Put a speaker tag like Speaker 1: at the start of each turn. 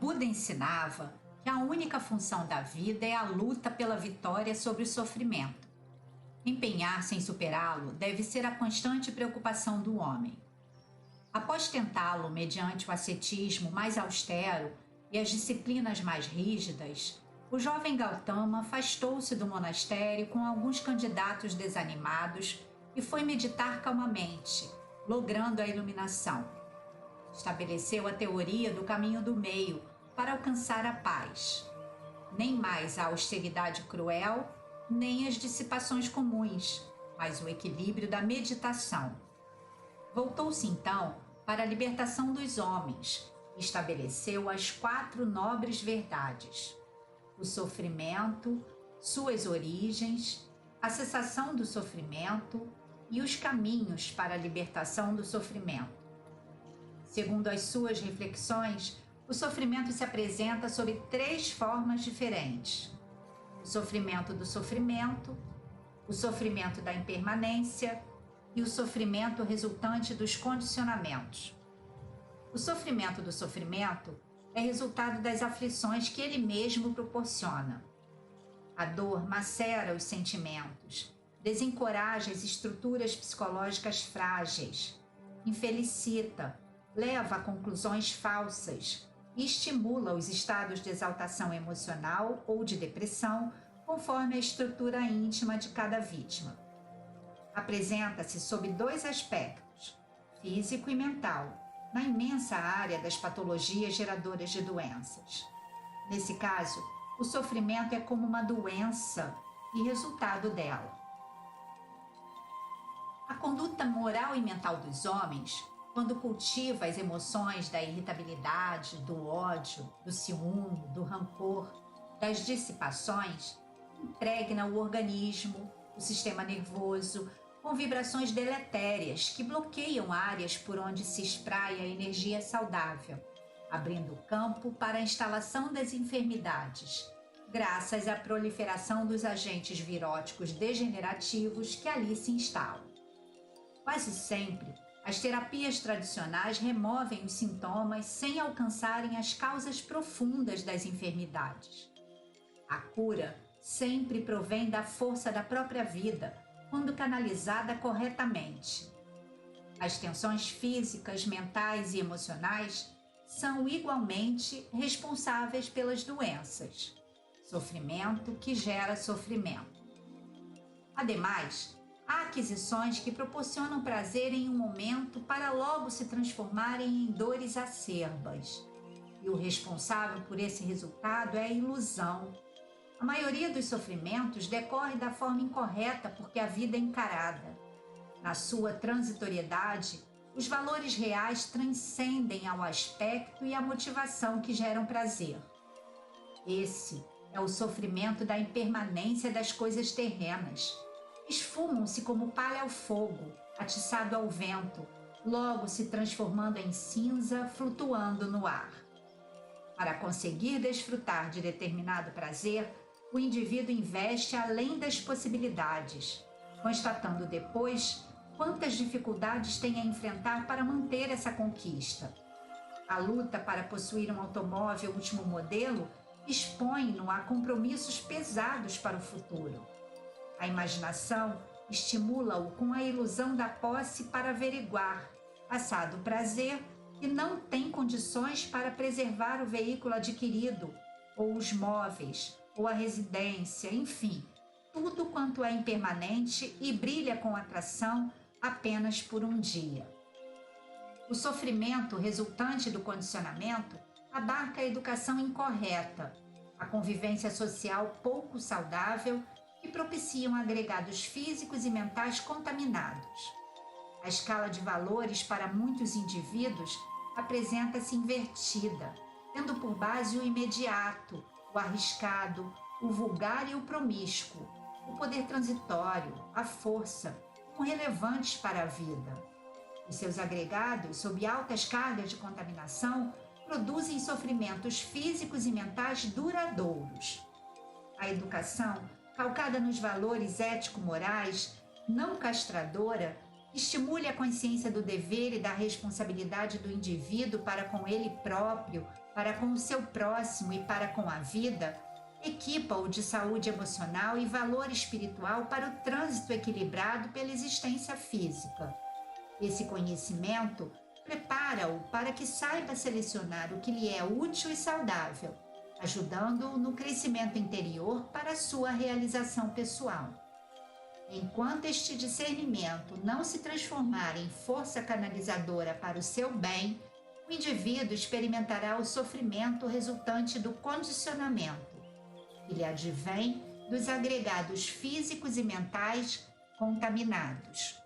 Speaker 1: Buda ensinava que a única função da vida é a luta pela vitória sobre o sofrimento. Empenhar-se em superá-lo deve ser a constante preocupação do homem. Após tentá-lo mediante o ascetismo mais austero e as disciplinas mais rígidas, o jovem Gautama afastou-se do monastério com alguns candidatos desanimados e foi meditar calmamente, logrando a iluminação. Estabeleceu a teoria do caminho do meio para alcançar a paz. Nem mais a austeridade cruel, nem as dissipações comuns, mas o equilíbrio da meditação. Voltou-se então para a libertação dos homens e estabeleceu as 4 nobres verdades: o sofrimento, suas origens, a cessação do sofrimento e os caminhos para a libertação do sofrimento. Segundo as suas reflexões, o sofrimento se apresenta sob 3 formas diferentes: o sofrimento do sofrimento, o sofrimento da impermanência e o sofrimento resultante dos condicionamentos. O sofrimento do sofrimento é resultado das aflições que ele mesmo proporciona. A dor macera os sentimentos, desencoraja as estruturas psicológicas frágeis, infelicita, leva a conclusões falsas e estimula os estados de exaltação emocional ou de depressão, conforme a estrutura íntima de cada vítima. Apresenta-se sob 2 aspectos, físico e mental, na imensa área das patologias geradoras de doenças. Nesse caso, o sofrimento é como uma doença e resultado dela. A conduta moral e mental dos homens, quando cultiva as emoções da irritabilidade, do ódio, do ciúme, do rancor, das dissipações, impregna o organismo, o sistema nervoso, com vibrações deletérias que bloqueiam áreas por onde se espraia a energia saudável, abrindo campo para a instalação das enfermidades, graças à proliferação dos agentes viróticos degenerativos que ali se instalam. Quase sempre, as terapias tradicionais removem os sintomas sem alcançarem as causas profundas das enfermidades. A cura sempre provém da força da própria vida, quando canalizada corretamente. As tensões físicas, mentais e emocionais são igualmente responsáveis pelas doenças. Sofrimento que gera sofrimento. Ademais, há aquisições que proporcionam prazer em um momento para logo se transformarem em dores acerbas. E o responsável por esse resultado é a ilusão. A maioria dos sofrimentos decorre da forma incorreta porque a vida é encarada. Na sua transitoriedade, os valores reais transcendem ao aspecto e à motivação que geram prazer. Esse é o sofrimento da impermanência das coisas terrenas. Esfumam-se como palha ao fogo, atiçado ao vento, logo se transformando em cinza, flutuando no ar. Para conseguir desfrutar de determinado prazer, o indivíduo investe além das possibilidades, constatando depois quantas dificuldades tem a enfrentar para manter essa conquista. A luta para possuir um automóvel último modelo expõe-no a compromissos pesados para o futuro. A imaginação estimula-o com a ilusão da posse para averiguar, passado o prazer, que não tem condições para preservar o veículo adquirido, ou os móveis, ou a residência, enfim, tudo quanto é impermanente e brilha com atração apenas por um dia. O sofrimento resultante do condicionamento abarca a educação incorreta, a convivência social pouco saudável que propiciam agregados físicos e mentais contaminados. A escala de valores para muitos indivíduos apresenta-se invertida, tendo por base o imediato, o arriscado, o vulgar e o promíscuo, o poder transitório, a força, como relevantes para a vida. Os seus agregados, sob altas cargas de contaminação, produzem sofrimentos físicos e mentais duradouros. A educação, calcada nos valores ético-morais, não castradora, estimule a consciência do dever e da responsabilidade do indivíduo para com ele próprio, para com o seu próximo e para com a vida, equipa-o de saúde emocional e valor espiritual para o trânsito equilibrado pela existência física. Esse conhecimento prepara-o para que saiba selecionar o que lhe é útil e saudável, ajudando-o no crescimento interior para a sua realização pessoal. Enquanto este discernimento não se transformar em força canalizadora para o seu bem, o indivíduo experimentará o sofrimento resultante do condicionamento, que lhe advém dos agregados físicos e mentais contaminados.